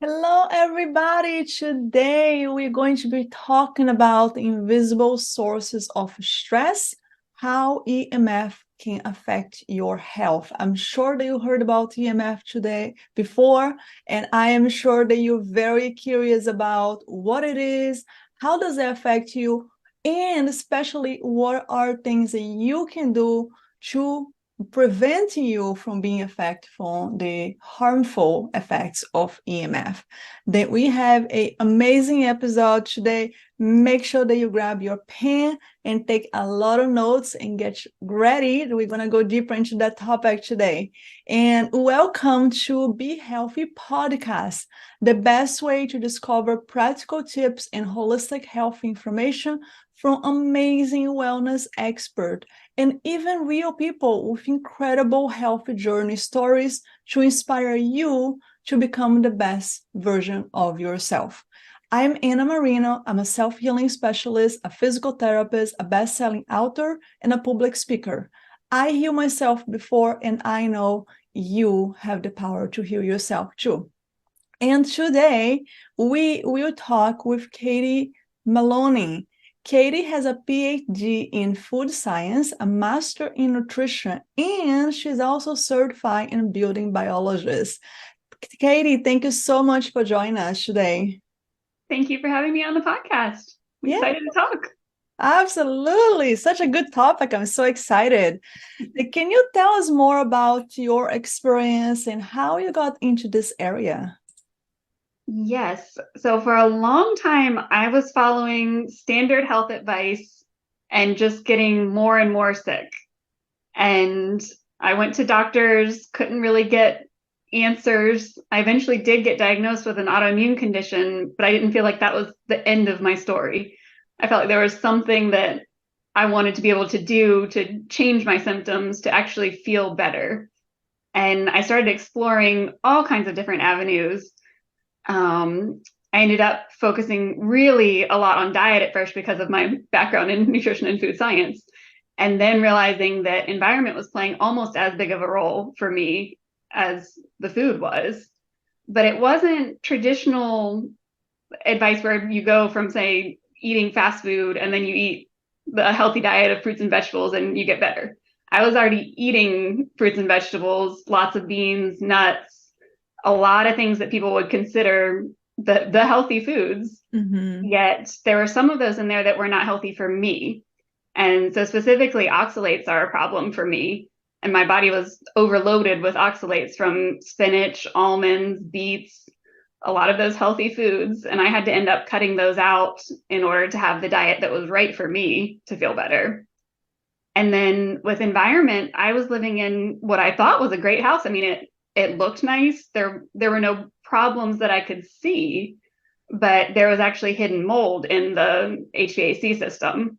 Hello, everybody. Today we're going to be talking about invisible sources of stress, how EMF can affect your health. I'm sure that you heard about EMF today before, and I am sure that you're very curious about what it is, how does it affect you, and especially what are things that you can do to preventing you from being affected from the harmful effects of EMF. Then we have an amazing episode today. Make sure that you grab your pen and take a lot of notes and get ready. We're going to go deeper into that topic today. And welcome to Be Healthy Podcast, the best way to discover practical tips and holistic health information from amazing wellness experts and even real people with incredible health journey stories to inspire you to become the best version of yourself. I'm Anna Marino. I'm a self-healing specialist, a physical therapist, a best-selling author, and a public speaker. I heal myself before, and I know you have the power to heal yourself too. And today we will talk with Katie Maloney. Katie has a PhD in food science, a master in nutrition, and she's also certified in building biologist. Katie, thank you so much for joining us today. Thank you for having me on the podcast. I'm excited to talk. Absolutely. Such a good topic. I'm so excited. Can you tell us more about your experience and how you got into this area? Yes. So for a long time, I was following standard health advice and just getting more and more sick. And I went to doctors, couldn't really get answers. I eventually did get diagnosed with an autoimmune condition, but I didn't feel like that was the end of my story. I felt like there was something that I wanted to be able to do to change my symptoms to actually feel better. And I started exploring all kinds of different avenues. I ended up focusing really a lot on diet at first because of my background in nutrition and food science, and then realizing that environment was playing almost as big of a role for me as the food was. But it wasn't traditional advice where you go from, say, eating fast food and then you eat the healthy diet of fruits and vegetables and you get better. I was already eating fruits and vegetables, lots of beans, nuts, a lot of things that people would consider the healthy foods. Mm-hmm. Yet there were some of those in there that were not healthy for me. And so specifically oxalates are a problem for me. And my body was overloaded with oxalates from spinach, almonds, beets, a lot of those healthy foods. And I had to end up cutting those out in order to have the diet that was right for me to feel better. And then with environment, I was living in what I thought was a great house. I mean, it looked nice. There were no problems that I could see, but there was actually hidden mold in the HVAC system.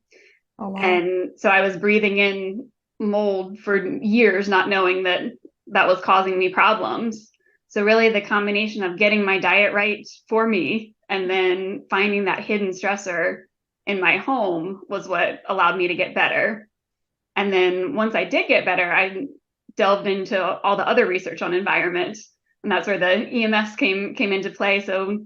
Oh, wow. And so I was breathing in mold for years, not knowing that that was causing me problems. So really the combination of getting my diet right for me and then finding that hidden stressor in my home was what allowed me to get better. And then once I did get better, I delved into all the other research on environment. And that's where the EMFs came into play. So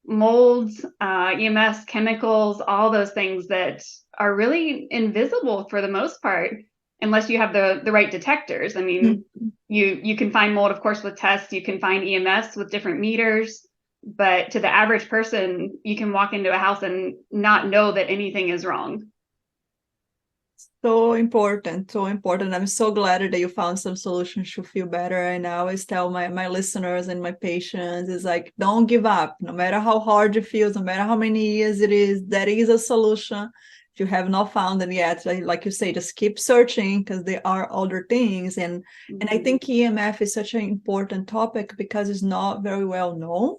molds, EMFs, chemicals, all those things that are really invisible for the most part, unless you have the right detectors. I mean, you can find mold, of course, with tests. You can find EMFs with different meters. But to the average person, you can walk into a house and not know that anything is wrong. So important, so important. I'm so glad that you found some solutions to feel better. And I always tell my listeners and my patients is like, don't give up. No matter how hard it feels, no matter how many years it is, there is a solution. If you have not found it yet, like you say, just keep searching because there are other things. And I think EMF is such an important topic because it's not very well known.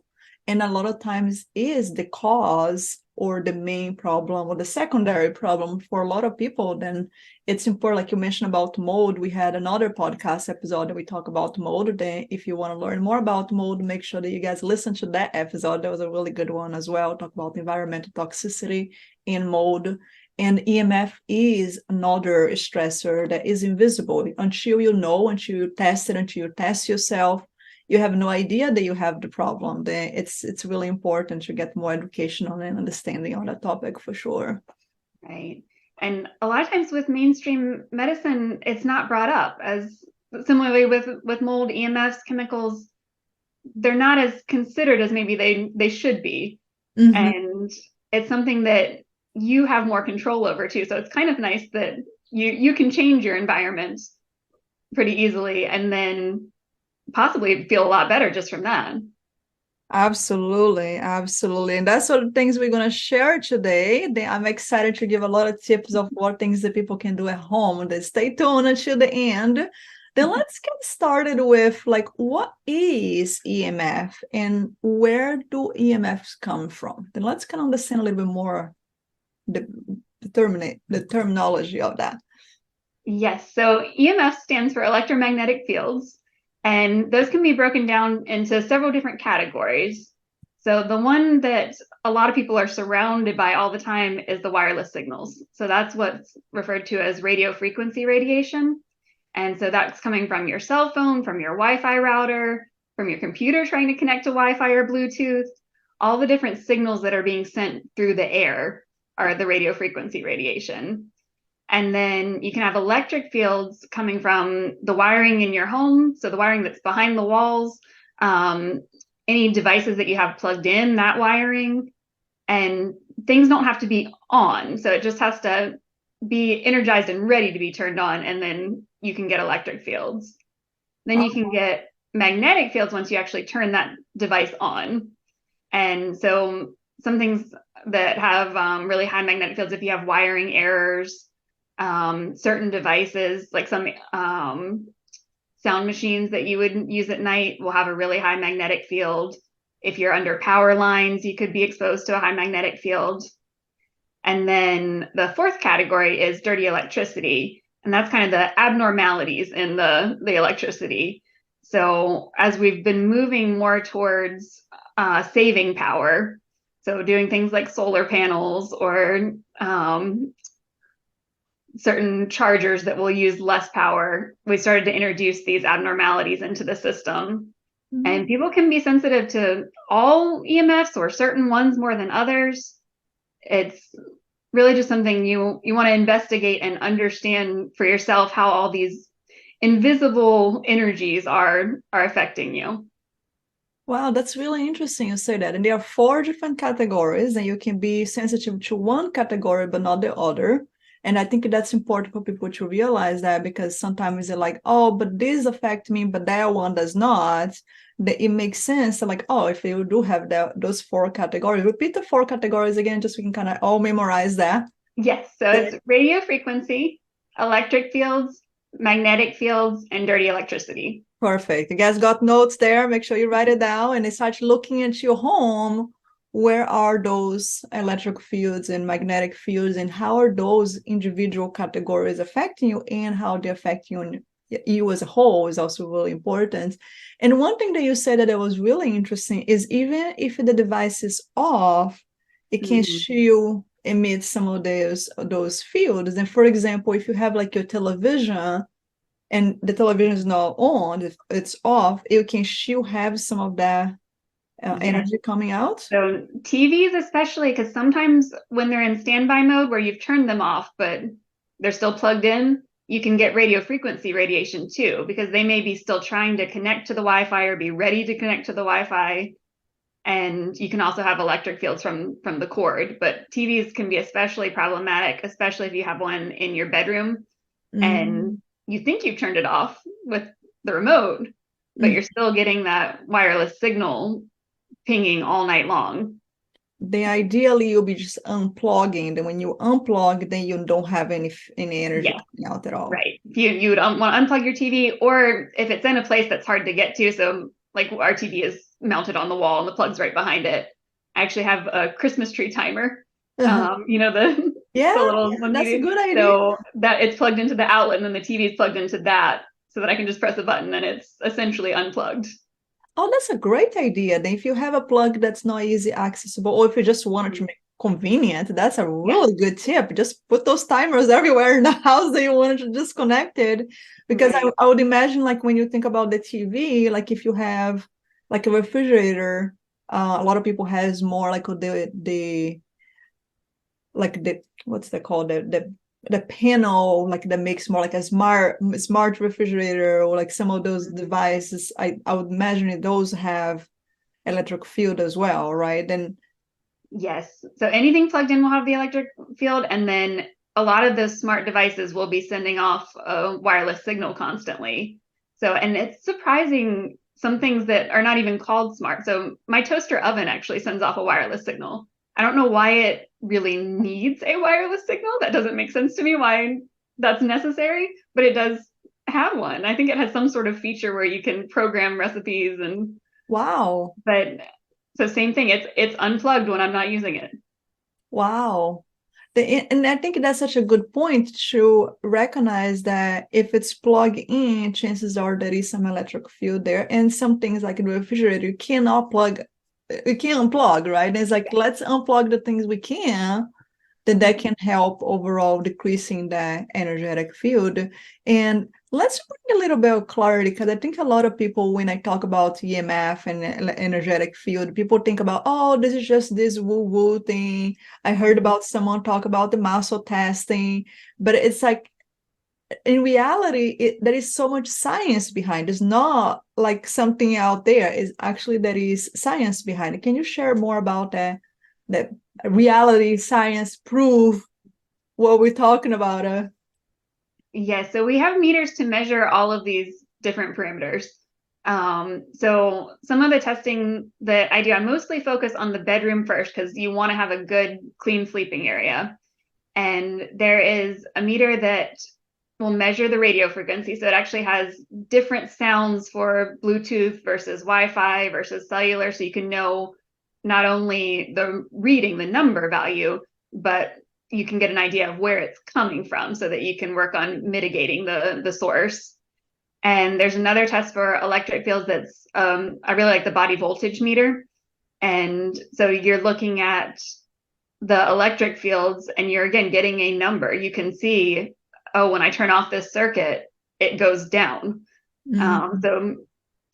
And a lot of times is the cause or the main problem or the secondary problem for a lot of people. Then it's important, like you mentioned about mold. We had another podcast episode that we talk about mold. Then if you want to learn more about mold, make sure that you guys listen to that episode. That was a really good one as well. Talk about environmental toxicity in mold. And EMF is another stressor that is invisible until you know, until you test it, until you test yourself. you have no idea that you have the problem, then it's really important to get more education on and understanding on that topic for sure. Right. And a lot of times with mainstream medicine, it's not brought up. As similarly with mold, EMFs, chemicals, they're not as considered as maybe they should be. Mm-hmm. And it's something that you have more control over too. So it's kind of nice that you can change your environment pretty easily and then possibly feel a lot better just from that. Absolutely, absolutely. And that's what the things we're going to share today. I'm excited to give a lot of tips of what things that people can do at home. Then stay tuned until the end. Then let's get started with like, what is EMF and where do EMFs come from? Then let's kind of understand a little bit more the terminology of that. Yes, so EMF stands for electromagnetic fields, and those can be broken down into several different categories. So the one that a lot of people are surrounded by all the time is the wireless signals. So that's what's referred to as radio frequency radiation. And so that's coming from your cell phone, from your Wi-Fi router, from your computer trying to connect to Wi-Fi or Bluetooth. All the different signals that are being sent through the air are the radio frequency radiation. And then you can have electric fields coming from the wiring in your home, so the wiring that's behind the walls, any devices that you have plugged in, that wiring, and things don't have to be on. So it just has to be energized and ready to be turned on, and then you can get electric fields. Then you can get magnetic fields once you actually turn that device on. And so some things that have really high magnetic fields, if you have wiring errors, certain devices like some sound machines that you would use at night will have a really high magnetic field. If you're under power lines, you could be exposed to a high magnetic field. And then the fourth category is dirty electricity, and that's kind of the abnormalities in the electricity. So as we've been moving more towards saving power, so doing things like solar panels or certain chargers that will use less power, we started to introduce these abnormalities into the system. Mm-hmm. And people can be sensitive to all EMFs or certain ones more than others. It's really just something you want to investigate and understand for yourself how all these invisible energies are affecting you. Wow, that's really interesting you say that. And there are 4 different categories, and you can be sensitive to one category but not the other. And I think that's important for people to realize that, because sometimes they're like, oh, but this affects me, but that one does not. That it makes sense. Like, oh, if you do have those 4 categories, repeat the 4 categories again, just so we can kind of all memorize that. Yes, so it's radio frequency, electric fields, magnetic fields, and dirty electricity. Perfect. You guys got notes there? Make sure you write it down and start looking at your home. Where are those electric fields and magnetic fields, and how are those individual categories affecting you, and how they affect you as a whole is also really important. And one thing that you said that was really interesting is even if the device is off, it can still emit some of those fields. And for example, if you have like your television and the television is not on, if it's off, you can still have some of that energy coming out. So TVs especially, because sometimes when they're in standby mode where you've turned them off but they're still plugged in, you can get radio frequency radiation too, because they may be still trying to connect to the Wi-Fi or be ready to connect to the Wi-Fi. And you can also have electric fields from the cord, but TVs can be especially problematic, especially if you have one in your bedroom and you think you've turned it off with the remote, but you're still getting that wireless signal pinging all night long. Then ideally you'll be just unplugging. Then when you unplug, then you don't have any energy coming out at all. Right. You would want to unplug your TV, or if it's in a place that's hard to get to. So like our TV is mounted on the wall and the plug's right behind it. I actually have a Christmas tree timer. You know, the little one. That's a good idea. So that it's plugged into the outlet, and then the TV is plugged into that, so that I can just press a button and it's essentially unplugged. Oh, that's a great idea. Then if you have a plug that's not easy accessible, or if you just wanted to make convenient. That's a really good tip. Just put those timers everywhere in the house that you want to disconnect it. Because Right. I would imagine, like, when you think about the TV, like if you have like a refrigerator, a lot of people has more like the like the what's that called, the panel, like that makes more like a smart refrigerator, or like some of those devices. I would imagine those have electric field as well, right? And Yes. So anything plugged in will have the electric field, and then a lot of those smart devices will be sending off a wireless signal constantly. So, and it's surprising, some things that are not even called smart. So my toaster oven actually sends off a wireless signal. I don't know why it really needs a wireless signal. That doesn't make sense to me why that's necessary, but it does have one. I think it has some sort of feature where you can program recipes, and wow. but so same thing. It's unplugged when I'm not using it. Wow. And I think that's such a good point to recognize that if it's plugged in, chances are there is some electric field there. And some things like in the refrigerator, you cannot plug, you can't unplug, right? And it's like, let's unplug the things we can, then that can help overall decreasing the energetic field. And let's bring a little bit of clarity, because I think a lot of people, when I talk about EMF and energetic field, people think about, oh, this is just this woo-woo thing. I heard about someone talk about the muscle testing, but it's like, in reality, there is so much science behind. It's not like something out there. It's actually there is science behind it. Can you share more about that? That reality science prove what we're talking about? Yes, so we have meters to measure all of these different parameters. So some of the testing that I do, I mostly focus on the bedroom first, because you want to have a good, clean sleeping area. And there is a meter that will measure the radio frequency. So it actually has different sounds for Bluetooth versus Wi-Fi versus cellular. So you can know not only the reading, the number value, but you can get an idea of where it's coming from, so that you can work on mitigating the source. And there's another test for electric fields that's, I really like the body voltage meter. And so you're looking at the electric fields, and you're again getting a number. You can see, oh, when I turn off this circuit, it goes down. Mhm. So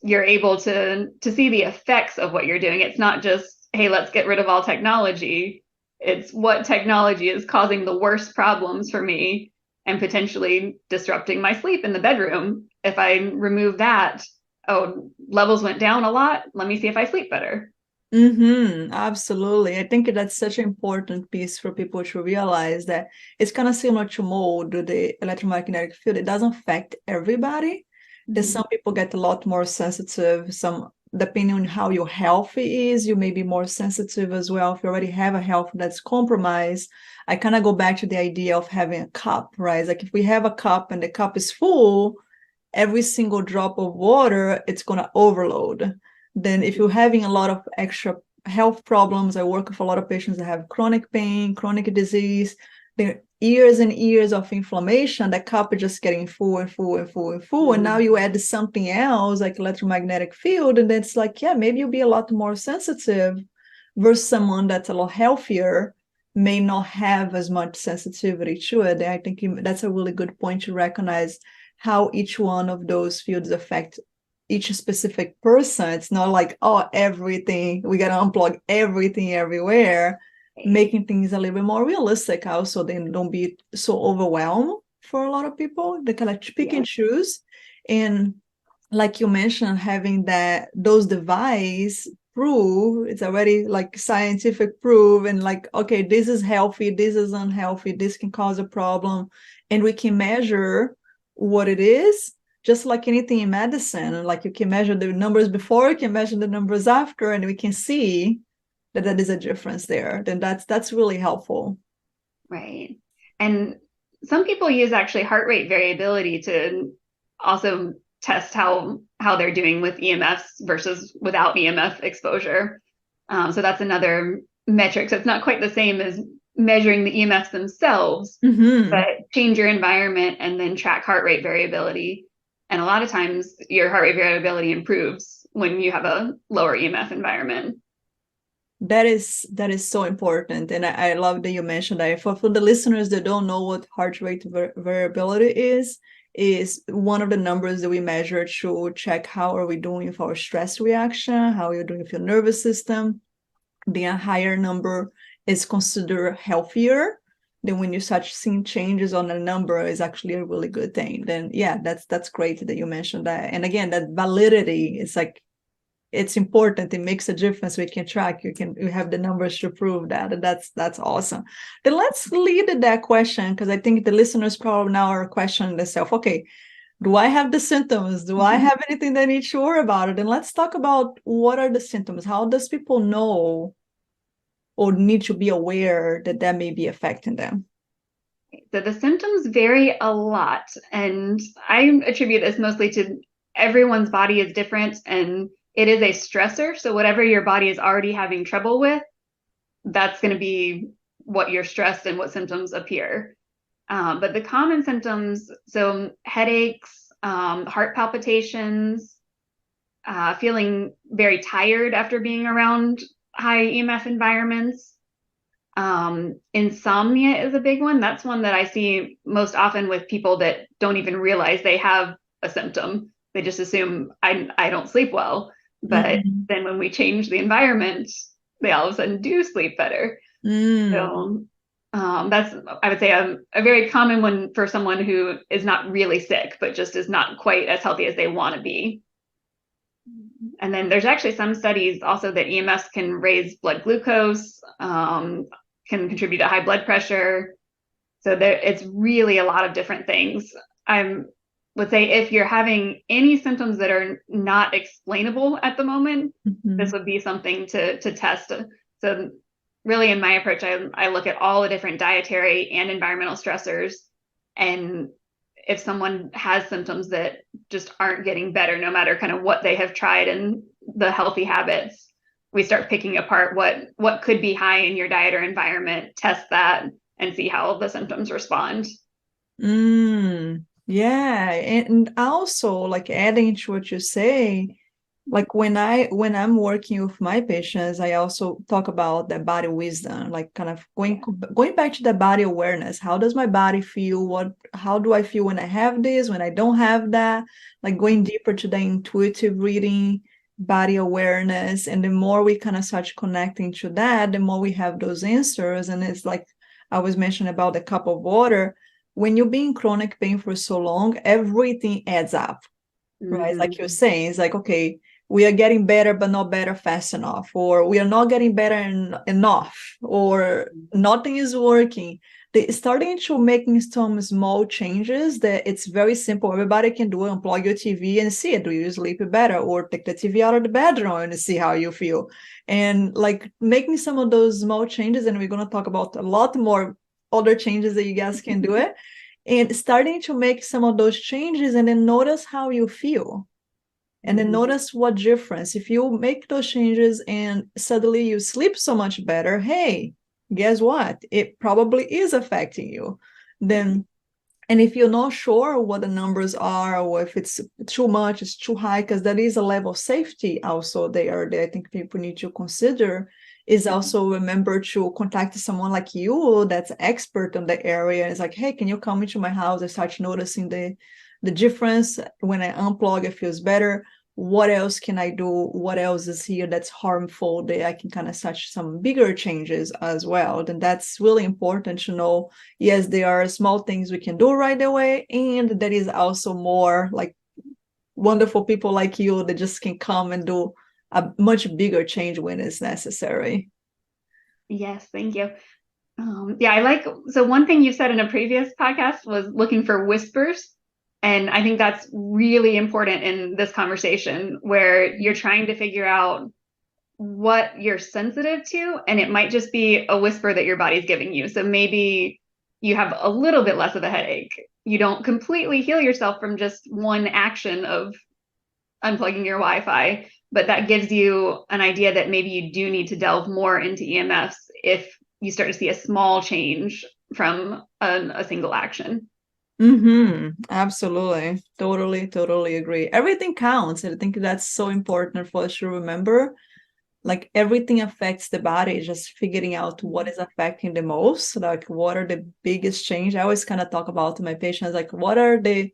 you're able to see the effects of what you're doing. It's not just, hey, let's get rid of all technology. It's what technology is causing the worst problems for me and potentially disrupting my sleep in the bedroom. If I remove that, oh, levels went down a lot. Let me see if I sleep better. Absolutely. I think that's such an important piece for people to realize, that it's kind of similar to mold, the electromagnetic field. It doesn't affect everybody. There's Mm-hmm. some people get a lot more sensitive. Some, depending on how your health is, you may be more sensitive as well. If you already have a health that's compromised, I kind of go back to the idea of having a cup, right? Like if we have a cup and the cup is full, every single drop of water, it's going to overload. Then if you're having a lot of extra health problems, I work with a lot of patients that have chronic pain, chronic disease, years and years of inflammation, the cup is just getting full and full and full and full. And now you add something else like electromagnetic field, and it's like, yeah, maybe you'll be a lot more sensitive, versus someone that's a lot healthier may not have as much sensitivity to it. And I think that's a really good point to recognize how each one of those fields affect each specific person. It's not like, oh, everything, we got to unplug everything everywhere, making things a little bit more realistic also. Then don't be so overwhelmed for a lot of people. They kind of pick and choose. And like you mentioned, having those devices prove, it's already like scientific proof, and like, okay, this is healthy, this is unhealthy, this can cause a problem, and we can measure what it is, just like anything in medicine. Like you can measure the numbers before, you can measure the numbers after, and we can see that there is a difference there. Then that's really helpful. Right. And some people use actually heart rate variability to also test how they're doing with EMFs versus without EMF exposure. So that's another metric. So it's not quite the same as measuring the EMFs themselves, Mm-hmm. but change your environment and then track heart rate variability. And a lot of times your heart rate variability improves when you have a lower EMF environment. That is so important. And I love that you mentioned that. For the listeners that don't know what heart rate variability is one of the numbers that we measure to check how are we doing with our stress reaction, how you're doing with your nervous system. Being a higher number is considered healthier. Then when you start seeing changes on a number is actually a really good thing. Then yeah, that's great that you mentioned that. And again, that validity is like, it's important. It makes a difference. We can track. You have the numbers to prove that. And that's awesome. Then let's lead that question, because I think the listeners probably now are questioning themselves. Okay, do I have the symptoms? Do I have anything they need to worry about it? And let's talk about what are the symptoms. How does people know or need to be aware that that may be affecting them? So the symptoms vary a lot, and I attribute this mostly to everyone's body is different and it is a stressor. So whatever your body is already having trouble with, that's going to be what you're stressed and what symptoms appear. But the common symptoms, so headaches, heart palpitations, feeling very tired after being around high EMF environments. Insomnia is a big one. That's one that I see most often with people that don't even realize they have a symptom. They just assume I don't sleep well. But then when we change the environment, they all of a sudden do sleep better. So that's, I would say, a very common one for someone who is not really sick, but just is not quite as healthy as they want to be. And then there's actually some studies also that EMFs can raise blood glucose, can contribute to high blood pressure. So it's really a lot of different things. I would say if you're having any symptoms that are not explainable at the moment, this would be something to test. So really in my approach, I look at all the different dietary and environmental stressors. And if someone has symptoms that just aren't getting better, no matter kind of what they have tried and the healthy habits, we start picking apart what could be high in your diet or environment, test that, and see how the symptoms respond. Yeah, and also like adding to what you say, like when I'm working with my patients, I also talk about the body wisdom, like kind of going back to the body awareness. How does my body feel? How do I feel when I have this, when I don't have that? Like going deeper to the intuitive reading, body awareness. And the more we kind of start connecting to that, the more we have those answers. And it's like I was mentioning about the cup of water. When you've been in chronic pain for so long, everything adds up, right? Like you're saying, it's like, okay, we are getting better, but not better fast enough, or we are not getting better enough, or nothing is working. They starting to making some small changes that it's very simple. Everybody can do it. Unplug your TV and see it. Do you sleep better? Or take the TV out of the bedroom and see how you feel. And like making some of those small changes, and we're going to talk about a lot more other changes that you guys can do it. And starting to make some of those changes and then notice how you feel. And then notice what difference. If you make those changes and suddenly you sleep so much better, hey, guess what? It probably is affecting you. Then, and if you're not sure what the numbers are, or if it's too much, it's too high, because that is a level of safety also there that I think people need to consider, is also remember to contact someone like you that's expert in the area. It's like, hey, can you come into my house? I start noticing the difference. When I unplug, it feels better. What else can I do? What else is here that's harmful that I can kind of touch some bigger changes as well? Then that's really important to know. Yes, there are small things we can do right away. And there is also more like wonderful people like you that just can come and do a much bigger change when it's necessary. Yes, thank you. Yeah, so one thing you said in a previous podcast was looking for whispers. And I think that's really important in this conversation where you're trying to figure out what you're sensitive to. And it might just be a whisper that your body's giving you. So maybe you have a little bit less of a headache. You don't completely heal yourself from just one action of unplugging your Wi-Fi, but that gives you an idea that maybe you do need to delve more into EMFs if you start to see a small change from a single action. Absolutely. Totally agree. Everything counts. I think that's so important for us to remember. like everything affects the body, just figuring out what is affecting the most, like what are the biggest change. I always kind of talk about to my patients, like what are the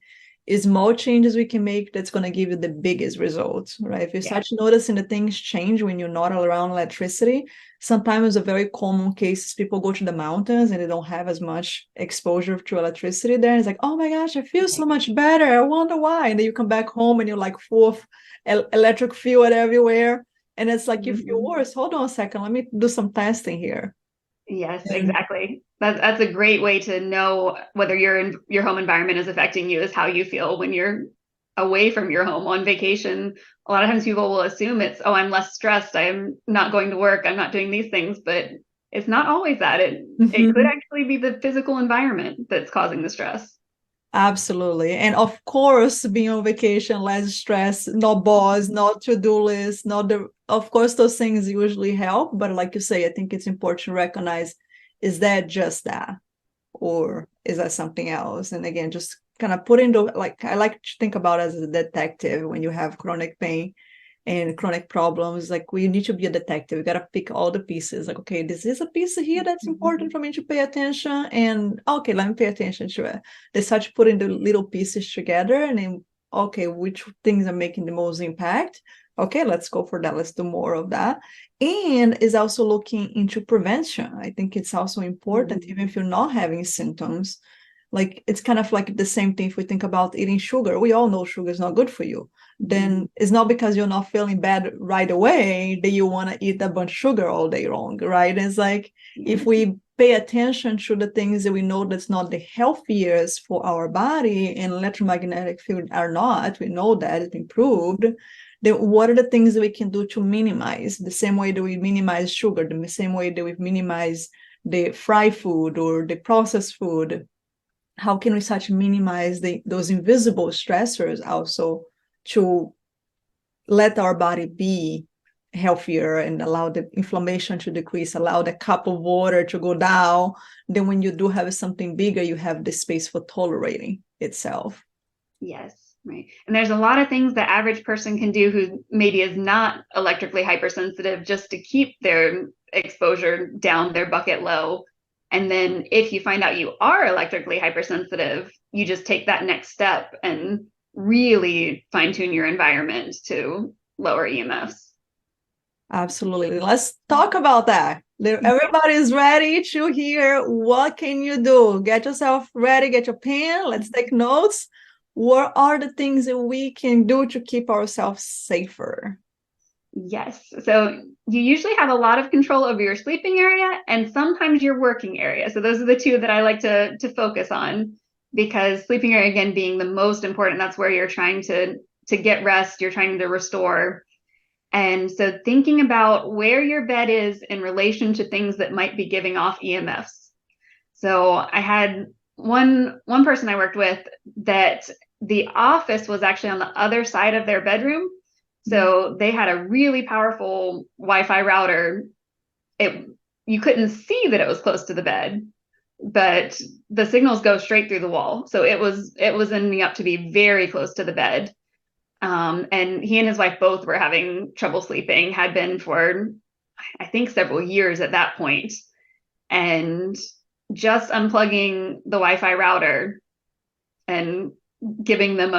small changes we can make that's going to give you the biggest results, right? If you start noticing the things change when you're not around electricity, sometimes a very common case is people go to the mountains and they don't have as much exposure to electricity there. It's like, oh my gosh, I feel so much better. I wonder why. And then you come back home and you're like full of electric field everywhere. And it's like, if you're worse, hold on a second, let me do some testing here. Yes, exactly. That's a great way to know whether your home environment is affecting you, is how you feel when you're away from your home on vacation. A lot of times people will assume it's, oh, I'm less stressed, I'm not going to work, I'm not doing these things, but it's not always that. It could actually be the physical environment that's causing the stress. Absolutely. And of course, being on vacation, less stress, no boss, no to-do list, of course, those things usually help. But like you say, I think it's important to recognize, is that just that? Or is that something else? And again, just kind of put into, like, I like to think about as a detective when you have chronic pain and chronic problems. Like, we need to be a detective. We got to pick all the pieces. Like, okay, this is a piece here that's important for me to pay attention. And okay, let me pay attention to it. They start putting the little pieces together and then, okay, which things are making the most impact? Okay, let's go for that. Let's do more of that. And is also looking into prevention. I think it's also important, even if you're not having symptoms. Like, it's kind of like the same thing if we think about eating sugar. We all know sugar is not good for you. Then it's not because you're not feeling bad right away that you want to eat a bunch of sugar all day long, right? It's like, if we pay attention to the things that we know that's not the healthiest for our body, and electromagnetic field are not, we know that it's been proved, then what are the things that we can do to minimize, the same way that we minimize sugar, the same way that we minimize the fried food or the processed food? How can we start to minimize those invisible stressors also, to let our body be healthier and allow the inflammation to decrease, allow the cup of water to go down? Then when you do have something bigger, you have the space for tolerating itself. Yes, right. And there's a lot of things the average person can do who maybe is not electrically hypersensitive, just to keep their exposure down, their bucket low. And then if you find out you are electrically hypersensitive, you just take that next step and really fine tune your environment to lower EMFs. Absolutely. Let's talk about that. Everybody's ready to hear, what can you do? Get yourself ready, get your pen, let's take notes. What are the things that we can do to keep ourselves safer? Yes. So you usually have a lot of control over your sleeping area and sometimes your working area. So those are the two that I like to focus on, because sleeping area, again, being the most important, that's where you're trying to get rest, you're trying to restore. And so thinking about where your bed is in relation to things that might be giving off EMFs. So I had one person I worked with that the office was actually on the other side of their bedroom. So they had a really powerful Wi-Fi router. You couldn't see that it was close to the bed, but the signals go straight through the wall. So it was ending up to be very close to the bed. And he and his wife both were having trouble sleeping, had been for, I think, several years at that point. And just unplugging the Wi-Fi router and giving them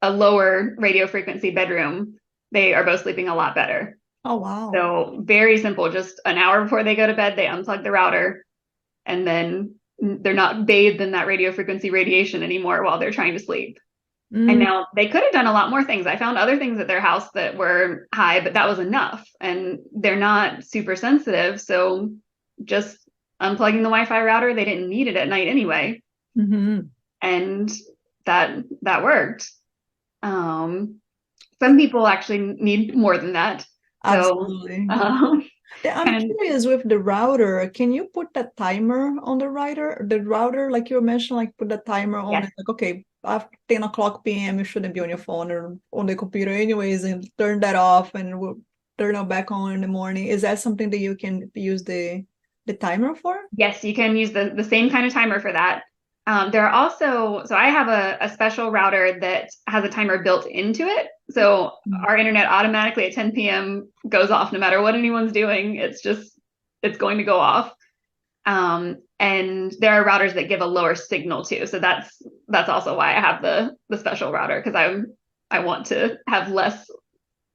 a lower radio frequency bedroom, they are both sleeping a lot better. Oh, wow. So very simple, just an hour before they go to bed, they unplug the router, and then they're not bathed in that radio frequency radiation anymore while they're trying to sleep. And now they could have done a lot more things. I found other things at their house that were high, but that was enough. And they're not super sensitive. So just unplugging the Wi-Fi router, they didn't need it at night anyway. And that worked. Some people actually need more than that. Absolutely. I'm curious, with the router, can you put that timer on the router? The router, like you mentioned, like put the timer on it, like, okay, after 10 o'clock p.m., you shouldn't be on your phone or on the computer anyways, and turn that off and we'll turn it back on in the morning. Is that something that you can use the timer for? Yes, you can use the same kind of timer for that. There are also, so I have a special router that has a timer built into it. So Mm. our internet automatically at 10 p.m. goes off no matter what anyone's doing. It's going to go off. And there are routers that give a lower signal too. So that's also why I have the special router, because I want to have less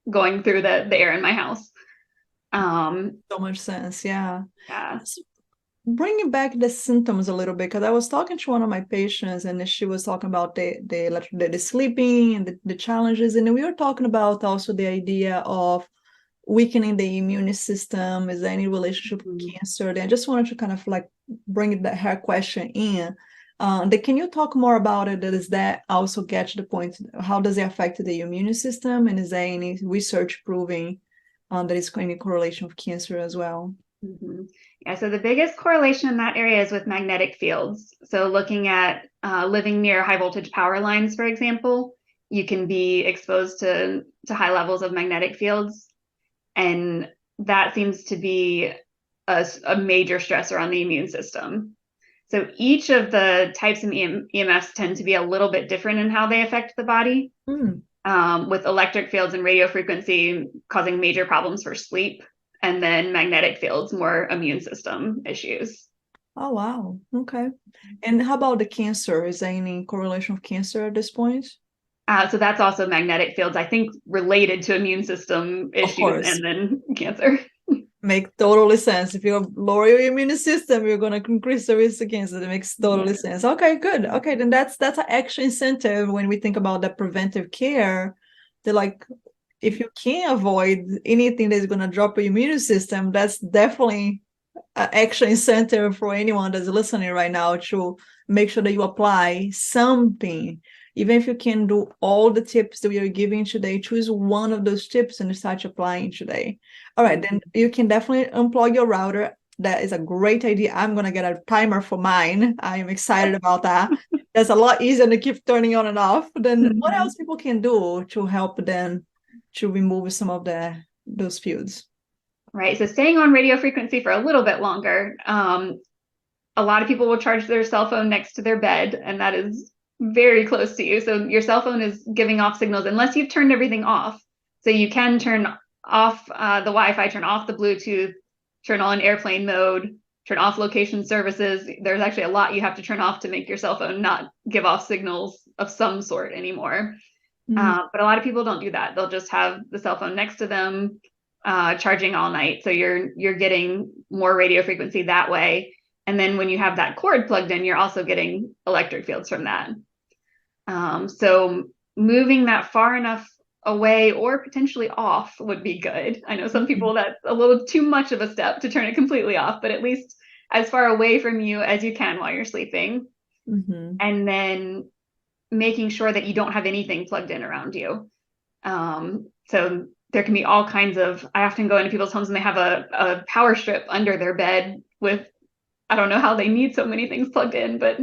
going through the air in my house. So much sense. Yeah. Yeah. Bringing back the symptoms a little bit, because I was talking to one of my patients and she was talking about the sleeping and the challenges, and we were talking about also the idea of weakening the immune system. Is there any relationship with cancer? And I just wanted to kind of like bring her question in. Can you talk more about it? Does that also get to the point? How does it affect the immune system? And is there any research proving that it's any correlation with cancer as well? Mm-hmm. Yeah, so the biggest correlation in that area is with magnetic fields. So looking at living near high voltage power lines, for example, you can be exposed to high levels of magnetic fields. And that seems to be a major stressor on the immune system. So each of the types of EMFs tend to be a little bit different in how they affect the body, with electric fields and radio frequency causing major problems for sleep, and then magnetic fields, more immune system issues. Oh, wow. Okay. And how about the cancer? Is there any correlation with cancer at this point? So that's also magnetic fields, I think, related to immune system Of issues course. and then cancer. Make totally sense. If you lower your immune system, you're going to increase the risk of cancer. That makes totally sense. Okay, good. Okay, then that's an extra incentive when we think about that preventive care. They're like, if you can avoid anything that's going to drop your immune system, that's definitely an extra incentive for anyone that's listening right now to make sure that you apply something. Even if you can do all the tips that we are giving today, choose one of those tips and start applying today. All right, then you can definitely unplug your router. That is a great idea. I'm going to get a timer for mine. I am excited about that. That's a lot easier to keep turning on and off. Then what else people can do to help them to remove some of those fields? Right. So staying on radio frequency for a little bit longer. A lot of people will charge their cell phone next to their bed, and that is very close to you. So your cell phone is giving off signals unless you've turned everything off. So you can turn off the Wi-Fi, turn off the Bluetooth, turn on airplane mode, turn off location services. There's actually a lot you have to turn off to make your cell phone not give off signals of some sort anymore. But a lot of people don't do that. They'll just have the cell phone next to them, charging all night. So you're getting more radio frequency that way. And then when you have that cord plugged in, you're also getting electric fields from that. So moving that far enough away or potentially off would be good. I know some people that's a little too much of a step to turn it completely off, but at least as far away from you as you can while you're sleeping. And then making sure that you don't have anything plugged in around you. So there can be all kinds of, I often go into people's homes and they have a power strip under their bed with, I don't know how they need so many things plugged in, but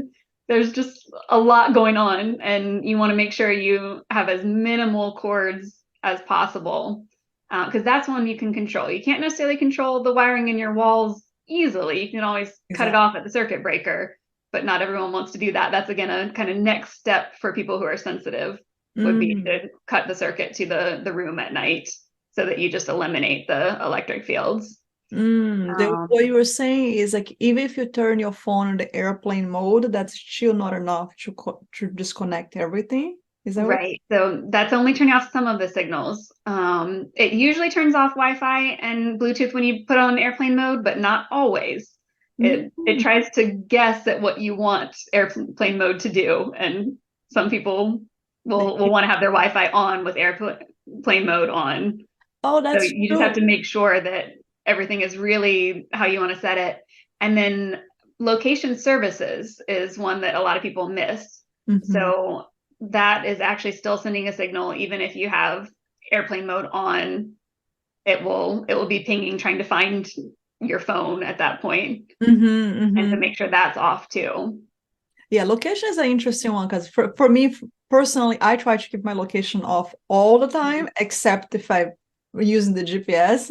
there's just a lot going on, and you want to make sure you have as minimal cords as possible, because that's one you can control. You can't necessarily control the wiring in your walls easily. You can always cut it off at the circuit breaker, but not everyone wants to do that. That's, again, a kind of next step for people who are sensitive would be to cut the circuit to the room at night so that you just eliminate the electric fields. What you were saying is like, even if you turn your phone on the airplane mode, that's still not enough to disconnect everything. Is that right? So that's only turning off some of the signals. It usually turns off Wi-Fi and Bluetooth when you put on airplane mode, but not always. It tries to guess at what you want airplane mode to do, and some people will want to have their Wi-Fi on with airplane mode on. Oh, that's so you just have to make sure that everything is really how you want to set it. And then location services is one that a lot of people miss. So that is actually still sending a signal. Even if you have airplane mode on, it will be pinging, trying to find your phone at that point. And to make sure that's off too. Yeah, location is an interesting one, because for me personally, I try to keep my location off all the time, except if I'm using the GPS.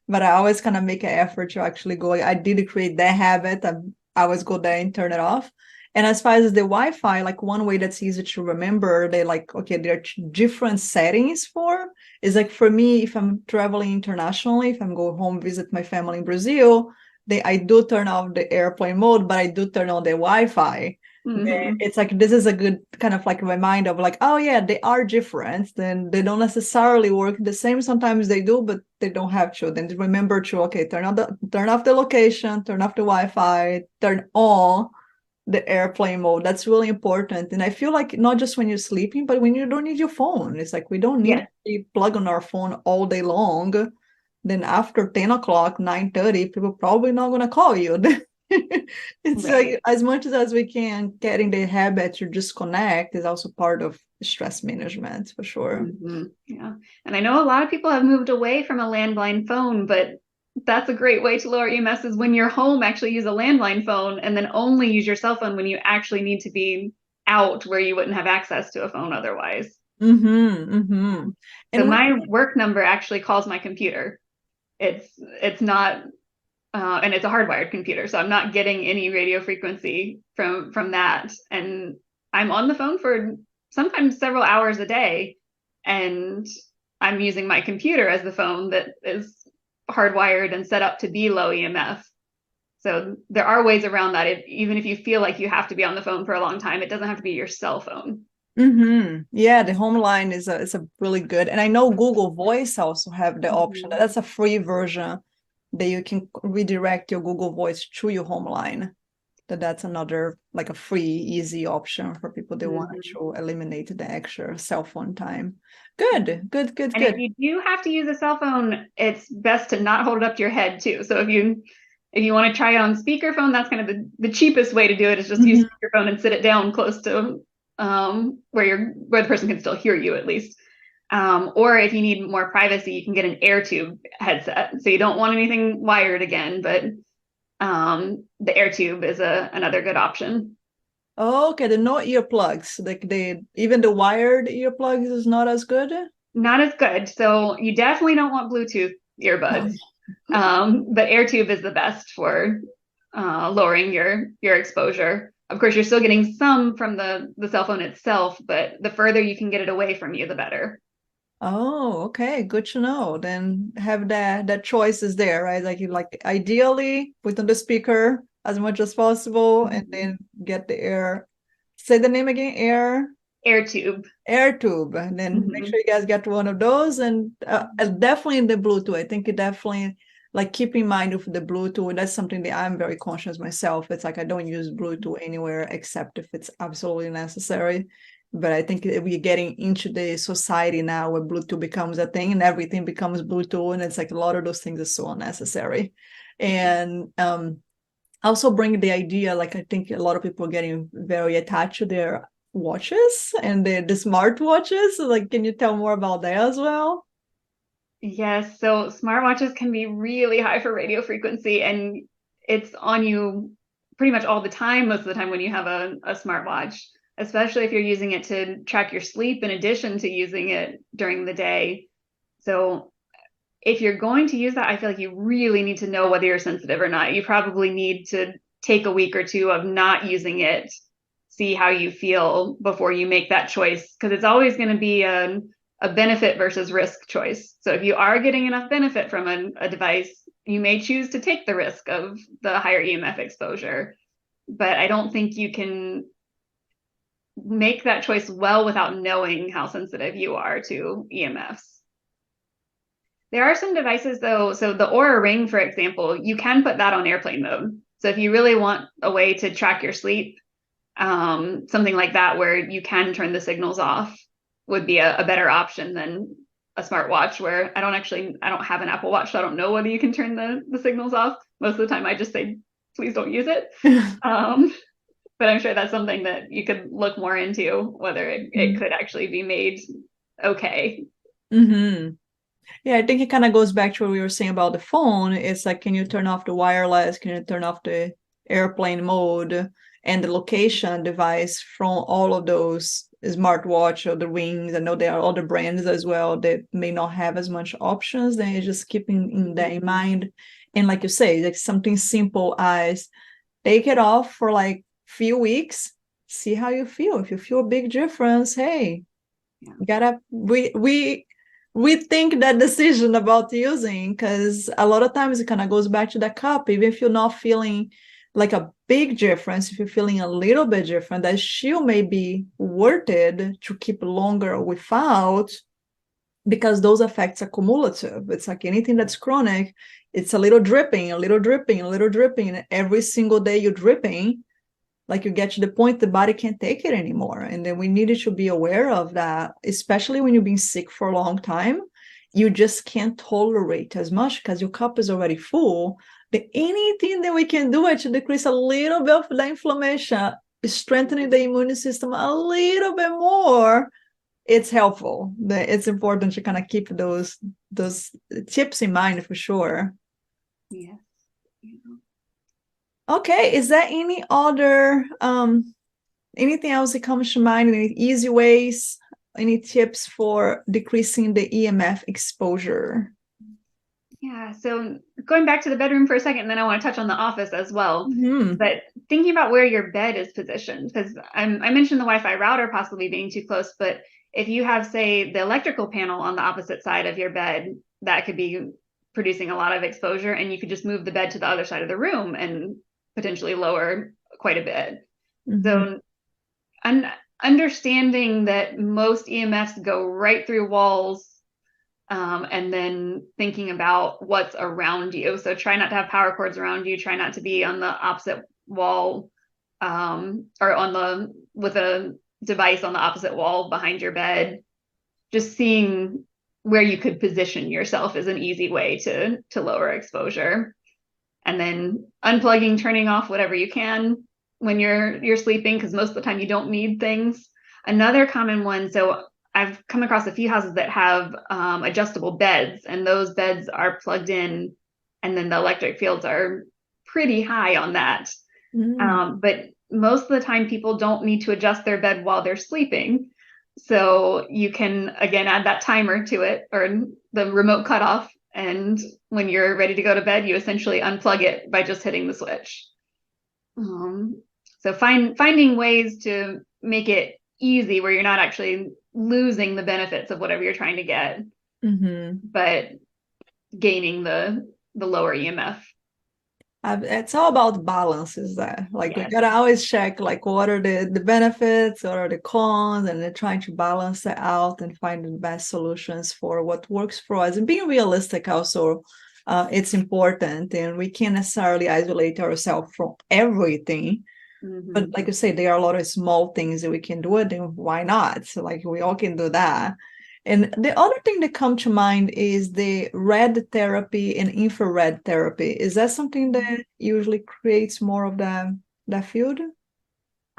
But I always kind of make an effort to actually go. I did create that habit. I always go there and turn it off. And as far as the Wi-Fi, like one way that's easy to remember, they like, okay, there are different settings for, is like for me, if I'm traveling internationally, if I'm going home, visit my family in Brazil, I do turn off the airplane mode, but I do turn on the Wi-Fi. It's like, this is a good kind of like reminder of like, oh yeah, they are different. Then they don't necessarily work the same. Sometimes they do, but they don't have to. Then remember to, okay, turn off the location, turn off the Wi-Fi, turn on the airplane mode. That's really important. And I feel like not just when you're sleeping, but when you don't need your phone. It's like we don't need to be plugged on our phone all day long. Then after 10 o'clock, 9:30, people probably not going to call you. It's like as much as we can, getting the habit to disconnect is also part of stress management for sure. Yeah. And I know a lot of people have moved away from a landline phone, but that's a great way to lower EMFs is when you're home, actually use a landline phone and then only use your cell phone when you actually need to be out where you wouldn't have access to a phone otherwise. And so my work number actually calls my computer. It's not and it's a hardwired computer, so I'm not getting any radio frequency from that. And I'm on the phone for sometimes several hours a day, and I'm using my computer as the phone that is hardwired and set up to be low EMF. So there are ways around that. Even if you feel like you have to be on the phone for a long time, it doesn't have to be your cell phone. Yeah, the home line is a really good, and I know Google Voice also have the option. That's a free version that you can redirect your Google Voice to your home line. That's another like a free, easy option for people that want to eliminate the extra cell phone time. Good. And if you do have to use a cell phone, it's best to not hold it up to your head too. So if you want to try it on speakerphone, that's kind of the cheapest way to do it, is just use speakerphone and sit it down close to where the person can still hear you at least. Or if you need more privacy, you can get an air tube headset. So you don't want anything wired again, but the air tube is another good option. Okay, the no earplugs, like even the wired earplugs is not as good. Not as good. So you definitely don't want Bluetooth earbuds. But air tube is the best for lowering your exposure. Of course, you're still getting some from the cell phone itself, but the further you can get it away from you, the better. Oh, okay, good to know. Then have that choice is there, right? Like ideally put on the speaker as much as possible, and then get the air. Say the name again, air tube. Air tube, and then make sure you guys get one of those, and definitely in the Bluetooth. I think it definitely, like, keep in mind with the Bluetooth. That's something that I'm very conscious myself. It's like I don't use Bluetooth anywhere except if it's absolutely necessary. But I think we're getting into the society now where Bluetooth becomes a thing and everything becomes Bluetooth, and it's like a lot of those things are so unnecessary. And also bring the idea, like I think a lot of people are getting very attached to their watches and the smart watches. So, like, can you tell more about that as well? Yes, so smartwatches can be really high for radio frequency, and it's on you pretty much all the time, most of the time when you have a smartwatch, especially if you're using it to track your sleep in addition to using it during the day. So if you're going to use that, I feel like you really need to know whether you're sensitive or not. You probably need to take a week or two of not using it, see how you feel before you make that choice, because it's always going to be a benefit versus risk choice. So if you are getting enough benefit from a device, you may choose to take the risk of the higher EMF exposure. But I don't think you can make that choice well without knowing how sensitive you are to EMFs. There are some devices though, so the Oura Ring, for example, you can put that on airplane mode. So if you really want a way to track your sleep, something like that where you can turn the signals off would be a better option than a smartwatch, where I don't have an Apple Watch, so I don't know whether you can turn the signals off. Most of the time I just say, please don't use it. But I'm sure that's something that you could look more into, whether it could actually be made okay. Yeah, I think it kind of goes back to what we were saying about the phone. It's like, can you turn off the wireless? Can you turn off the airplane mode and the location device from all of those smartwatch or the rings? I know there are other brands as well that may not have as much options. Then just keeping that in mind. And like you say, like something simple as take it off for like few weeks, see how you feel. If you feel a big difference, hey, you gotta rethink that decision about using, because a lot of times it kind of goes back to the cup. Even if you're not feeling like a big difference, if you're feeling a little bit different, that still may be worth it to keep longer without, because those effects are cumulative. It's like anything that's chronic, it's a little dripping, a little dripping, a little dripping, and every single day you're dripping, like you get to the point the body can't take it anymore. And then we needed to be aware of that, especially when you've been sick for a long time. You just can't tolerate as much because your cup is already full. Anything that we can do to decrease a little bit of the inflammation, strengthening the immune system a little bit more, it's helpful. It's important to kind of keep those tips in mind for sure. Yes. Okay, is there any other anything else that comes to mind? Any easy ways, any tips for decreasing the EMF exposure? Yeah, so going back to the bedroom for a second, and then I want to touch on the office as well. Mm-hmm. But thinking about where your bed is positioned, because I mentioned the Wi-Fi router possibly being too close, but if you have, say, the electrical panel on the opposite side of your bed, that could be producing a lot of exposure, and you could just move the bed to the other side of the room and potentially lower quite a bit. Mm-hmm. So understanding that most EMFs go right through walls, and then thinking about what's around you. So try not to have power cords around you. Try not to be on the opposite wall, or with a device on the opposite wall behind your bed. Just seeing where you could position yourself is an easy way to lower exposure. And then unplugging, turning off whatever you can when you're sleeping, because most of the time you don't need things. Another common one, so I've come across a few houses that have adjustable beds, and those beds are plugged in, and then the electric fields are pretty high on that. But most of the time people don't need to adjust their bed while they're sleeping. So you can, again, add that timer to it, or the remote cutoff. And when you're ready to go to bed, you essentially unplug it by just hitting the switch. So finding ways to make it easy where you're not actually losing the benefits of whatever you're trying to get, but gaining the lower EMF. It's all about balance, is that like Yes. we gotta always check like what are the benefits, what are the cons, and then trying to balance it out and find the best solutions for what works for us. And being realistic also, it's important, and we can't necessarily isolate ourselves from everything. But like you say, there are a lot of small things that we can do it, and why not? So like we all can do that. And the other thing that come to mind is the red therapy and infrared therapy. Is that something that usually creates more of that field?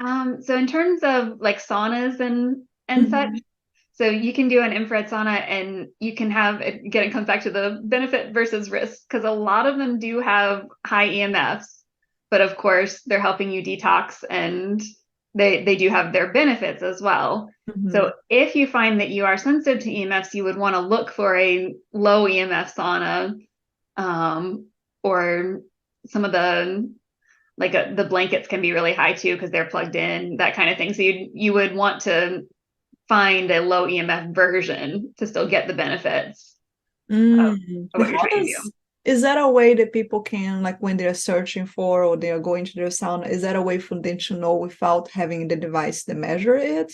So in terms of like saunas and such, so you can do an infrared sauna, and you can have, again, it comes back to the benefit versus risk, because a lot of them do have high EMFs, but of course they're helping you detox, and they do have their benefits as well. So if you find that you are sensitive to EMFs, you would want to look for a low EMF sauna, or some of the the blankets can be really high too, because they're plugged in, that kind of thing. So you would want to find a low EMF version to still get the benefits of what you're trying to do. Is that a way that people can, like when they're searching for or they're going to their sauna, is that a way for them to know without having the device to measure it?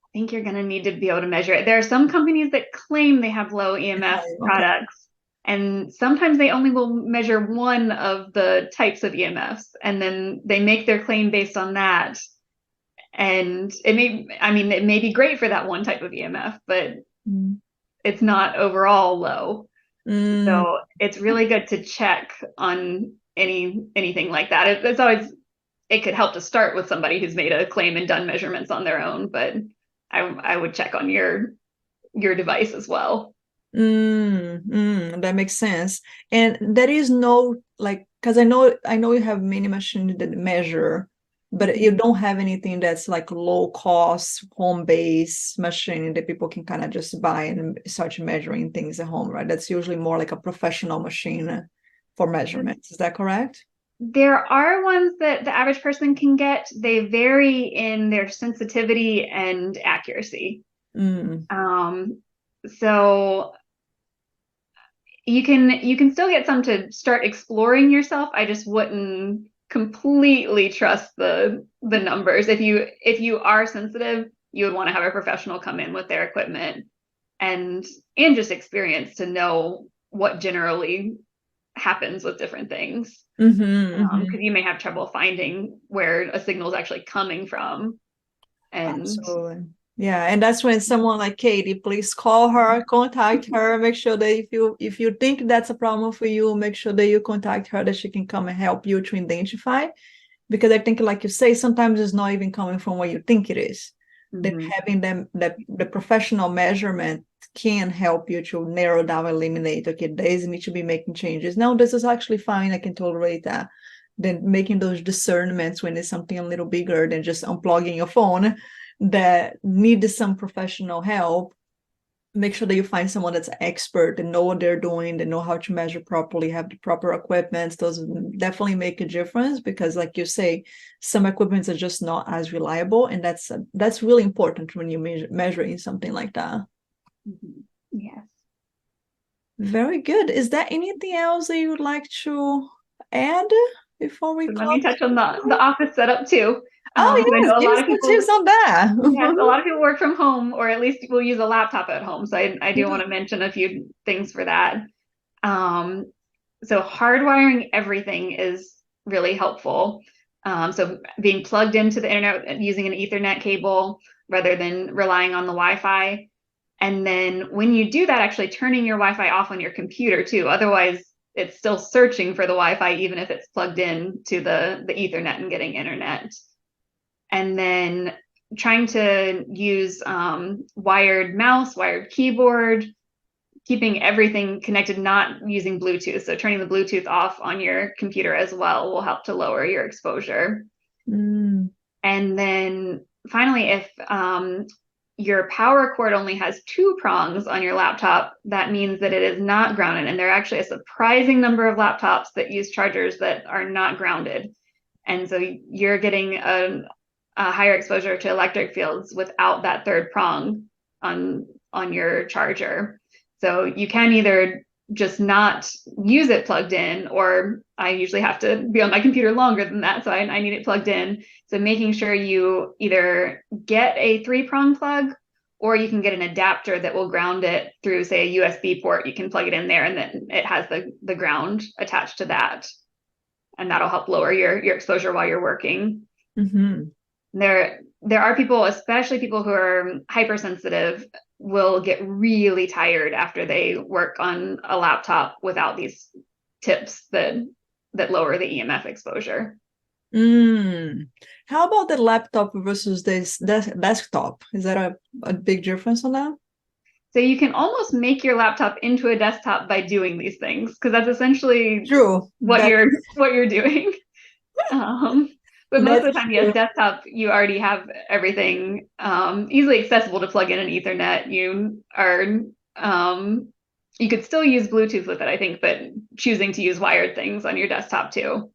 I think you're going to need to be able to measure it. There are some companies that claim they have low EMF products, and sometimes they only will measure one of the types of EMFs, and then they make their claim based on that. And it may be great for that one type of EMF, but it's not overall low. So it's really good to check on anything like that. It's always, it could help to start with somebody who's made a claim and done measurements on their own, but I would check on your device as well. That makes sense. And there is no, like, because I know you have many machines that measure, but you don't have anything that's like low cost, home-based machine that people can kind of just buy and start measuring things at home, right? That's usually more like a professional machine for measurements. Is that correct? There are ones that the average person can get. They vary in their sensitivity and accuracy. Mm. So you can still get some to start exploring yourself. I just wouldn't completely trust the numbers. If you are sensitive, you would want to have a professional come in with their equipment and just experience to know what generally happens with different things. Because you may have trouble finding where a signal is actually coming from. And Absolutely. Yeah, and that's when someone like Katie, please call her, contact her, make sure that if you think that's a problem for you, make sure that you contact her, that she can come and help you to identify. Because I think, like you say, sometimes it's not even coming from what you think it is. Then having the professional measurement can help you to narrow down, eliminate, okay, days need to be making changes. No, this is actually fine. I can tolerate that. Then making those discernments when it's something a little bigger than just unplugging your phone that needs some professional help. Make sure that you find someone that's expert and know what they're doing, they know how to measure properly, have the proper equipment. Those definitely make a difference because, like you say, some equipments are just not as reliable, and that's really important when you're measuring something like that. Yes. Very good. Is there anything else that you would like to add before we let me touch on the office setup too. Oh, I yes, know a give lot us of some people, tips on that. yes, a lot of people work from home, or at least will use a laptop at home. So I do want to mention a few things for that. So hardwiring everything is really helpful. So being plugged into the internet and using an Ethernet cable rather than relying on the Wi-Fi. And then when you do that, actually turning your Wi-Fi off on your computer too. Otherwise, it's still searching for the Wi-Fi, even if it's plugged in to the Ethernet and getting internet. And then trying to use wired mouse, wired keyboard, keeping everything connected, not using Bluetooth. So turning the Bluetooth off on your computer as well will help to lower your exposure. And then finally, if your power cord only has 2 prongs on your laptop, that means that it is not grounded. And there are actually a surprising number of laptops that use chargers that are not grounded. And so you're getting a higher exposure to electric fields without that 3rd prong on your charger. So you can either just not use it plugged in, or I usually have to be on my computer longer than that, so I need it plugged in. So making sure you either get a 3-prong plug, or you can get an adapter that will ground it through, say, a USB port. You can plug it in there, and then it has the ground attached to that, and that'll help lower your exposure while you're working. There are people, especially people who are hypersensitive, will get really tired after they work on a laptop without these tips that lower the EMF exposure. How about the laptop versus this desktop? Is that a big difference on that? So you can almost make your laptop into a desktop by doing these things, because that's essentially True. what you're doing. But most of the time, yes, desktop, you already have everything easily accessible to plug in an Ethernet. You could still use Bluetooth with it, I think, but choosing to use wired things on your desktop too.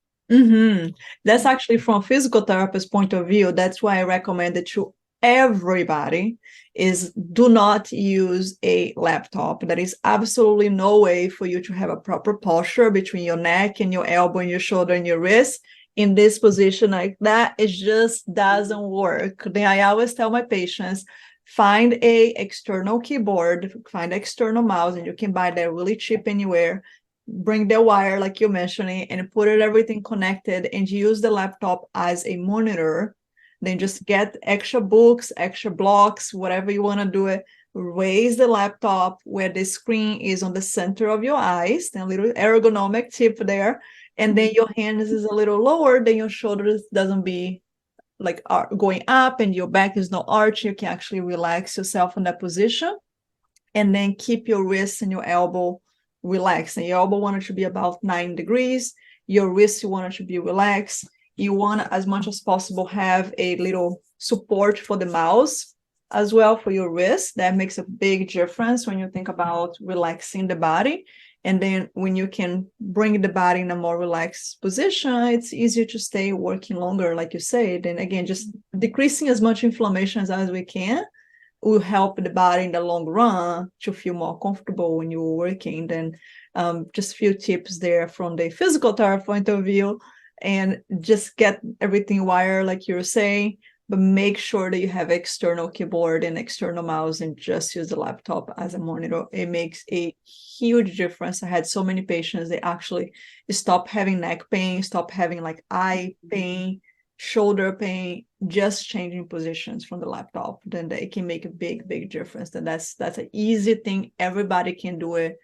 That's actually, from a physical therapist point of view, that's why I recommend it to everybody, is do not use a laptop. There is absolutely no way for you to have a proper posture between your neck and your elbow and your shoulder and your wrist in this position like that. It just doesn't work. Then I always tell my patients, find a external keyboard, find an external mouse, and you can buy that really cheap anywhere. Bring the wire, like you're mentioning, and put it everything connected, and use the laptop as a monitor. Then just get extra books, extra blocks, whatever you want to do it. Raise the laptop where the screen is on the center of your eyes, then a little ergonomic tip there. And then your hands is a little lower, then your shoulders doesn't be like going up, and your back is not arching. You can actually relax yourself in that position. And then keep your wrists and your elbow relaxed. And your elbow wanted to be about 9 degrees. Your wrist, you want it to be relaxed. You want, as much as possible, have a little support for the mouse as well for your wrist. That makes a big difference when you think about relaxing the body. And then when you can bring the body in a more relaxed position, it's easier to stay working longer, like you said. And again, just decreasing as much inflammation as we can will help the body in the long run to feel more comfortable when you're working. Then just a few tips there from the physical therapy point of view, and just get everything wired, like you were saying, but make sure that you have external keyboard and external mouse and just use the laptop as a monitor. It makes a huge difference. I had so many patients, they actually stop having neck pain, stop having like eye pain, shoulder pain, just changing positions from the laptop. Then it can make a big difference. And that's an easy thing. Everybody can do it.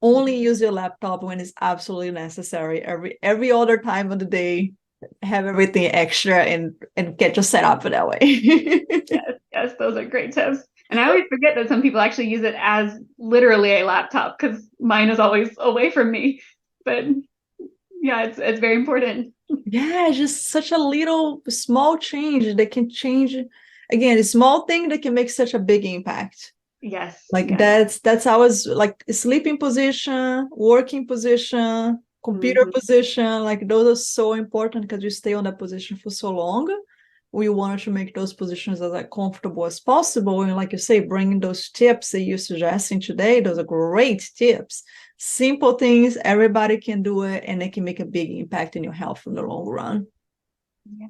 Only use your laptop when it's absolutely necessary. Every other time of the day, have everything extra and get your set up that way. Yes, those are great tips. And I always forget that some people actually use it as literally a laptop, because mine is always away from me. But yeah, it's very important. Yeah, just such a little small change that can change. Again, a small thing that can make such a big impact. Yes. Like that's always like sleeping position, working position, computer position. Like those are so important because you stay on that position for so long. We want to make those positions as comfortable as possible. And like you say, bringing those tips that you're suggesting today, those are great tips. Simple things, everybody can do it, and it can make a big impact in your health in the long run. Yeah.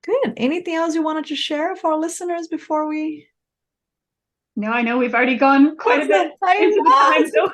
Good. Anything else you wanted to share for our listeners before we? No, I know we've already gone quite a bit into the time, so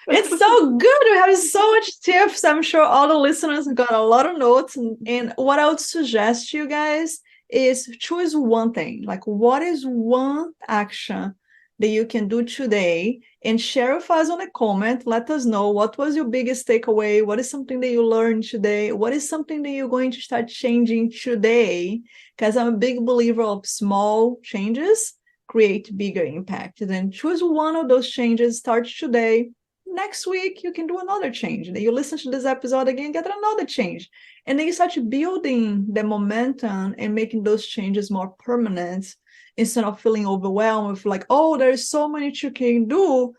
it's so good. We have so much tips. I'm sure all the listeners got a lot of notes. And what I would suggest to you guys is choose one thing. Like, what is one action that you can do today, and share with us on a comment. Let us know what was your biggest takeaway. What is something that you learned today? What is something that you're going to start changing today? Because I'm a big believer of small changes create bigger impact. Then choose one of those changes, start today. Next week, you can do another change. Then you listen to this episode again, get another change. And then you start building the momentum and making those changes more permanent instead of feeling overwhelmed with like, oh, there's so much you can do.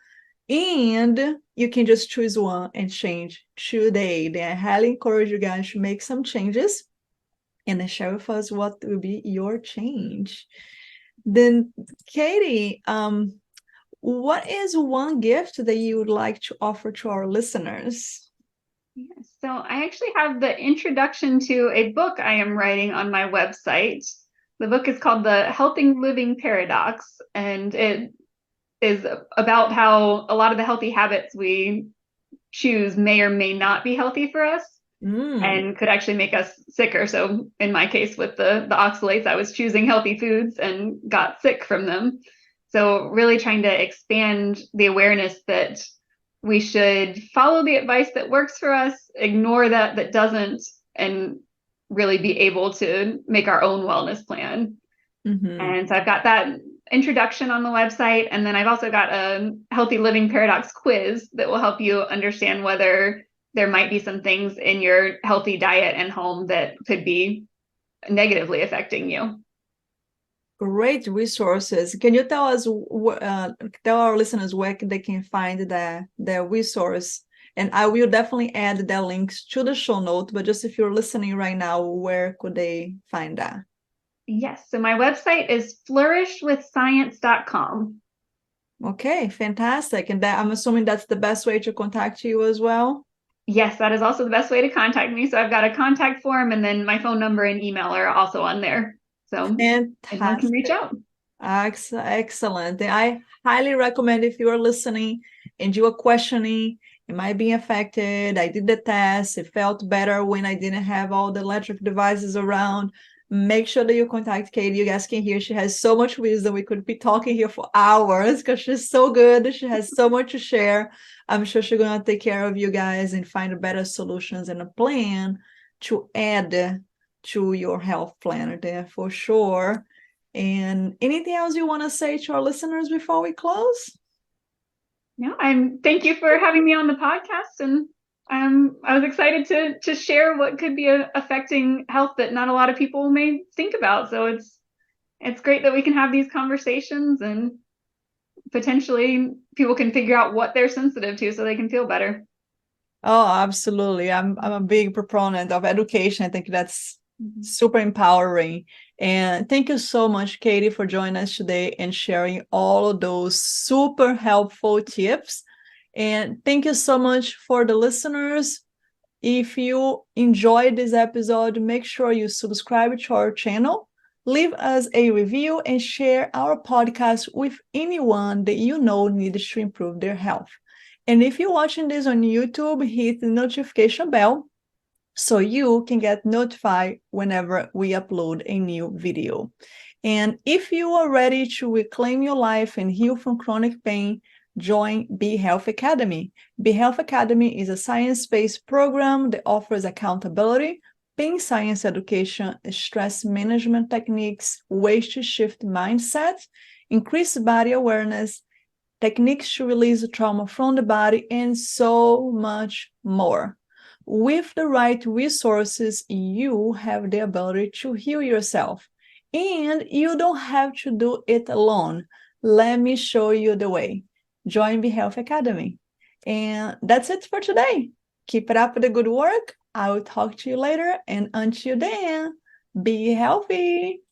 And you can just choose one and change today. Then I highly encourage you guys to make some changes and then share with us what will be your change. Then, Katie, what is one gift that you would like to offer to our listeners? Yes. So I actually have the introduction to a book I am writing on my website. The book is called The Healthy Living Paradox, and it is about how a lot of the healthy habits we choose may or may not be healthy for us and could actually make us sicker. So in my case with the oxalates, I was choosing healthy foods and got sick from them. So really trying to expand the awareness that we should follow the advice that works for us, ignore that doesn't, and really be able to make our own wellness plan. And so I've got that introduction on the website. And then I've also got a Healthy Living Paradox quiz that will help you understand whether there might be some things in your healthy diet and home that could be negatively affecting you. Great resources. Can you tell us, tell our listeners where they can find the resource? And I will definitely add the links to the show note, but just if you're listening right now, where could they find that? Yes. So my website is flourishwithscience.com. Okay, fantastic. And I'm assuming that's the best way to contact you as well? Yes, that is also the best way to contact me. So I've got a contact form, and then my phone number and email are also on there. So anyone can reach out. Excellent. And I highly recommend, if you are listening and you are questioning, am I being affected? I did the test. It felt better when I didn't have all the electric devices around. Make sure that you contact Katie. You guys can hear she has so much wisdom. We could be talking here for hours because she's so good. She has so much to share. I'm sure she's going to take care of you guys and find better solutions and a plan to add to your health plan there for sure. And anything else you want to say to our listeners before we close? No, thank you for having me on the podcast, and I was excited to share what could be affecting health that not a lot of people may think about. So it's great that we can have these conversations, and potentially people can figure out what they're sensitive to so they can feel better. Oh, absolutely. I'm a big proponent of education. I think that's super empowering. And thank you so much, Katie, for joining us today and sharing all of those super helpful tips. And thank you so much for the listeners. If you enjoyed this episode, make sure you subscribe to our channel, leave us a review, and share our podcast with anyone that you know needs to improve their health. And if you're watching this on YouTube, hit the notification bell so you can get notified whenever we upload a new video. And if you are ready to reclaim your life and heal from chronic pain, join Be Health Academy. Be Health Academy is a science-based program that offers accountability, pain science education, stress management techniques, ways to shift mindset, increase body awareness, techniques to release trauma from the body, and so much more. With the right resources, you have the ability to heal yourself. And you don't have to do it alone. Let me show you the way. Join Be Health Academy. And that's it for today. Keep it up with the good work. I will talk to you later. And until then, be healthy.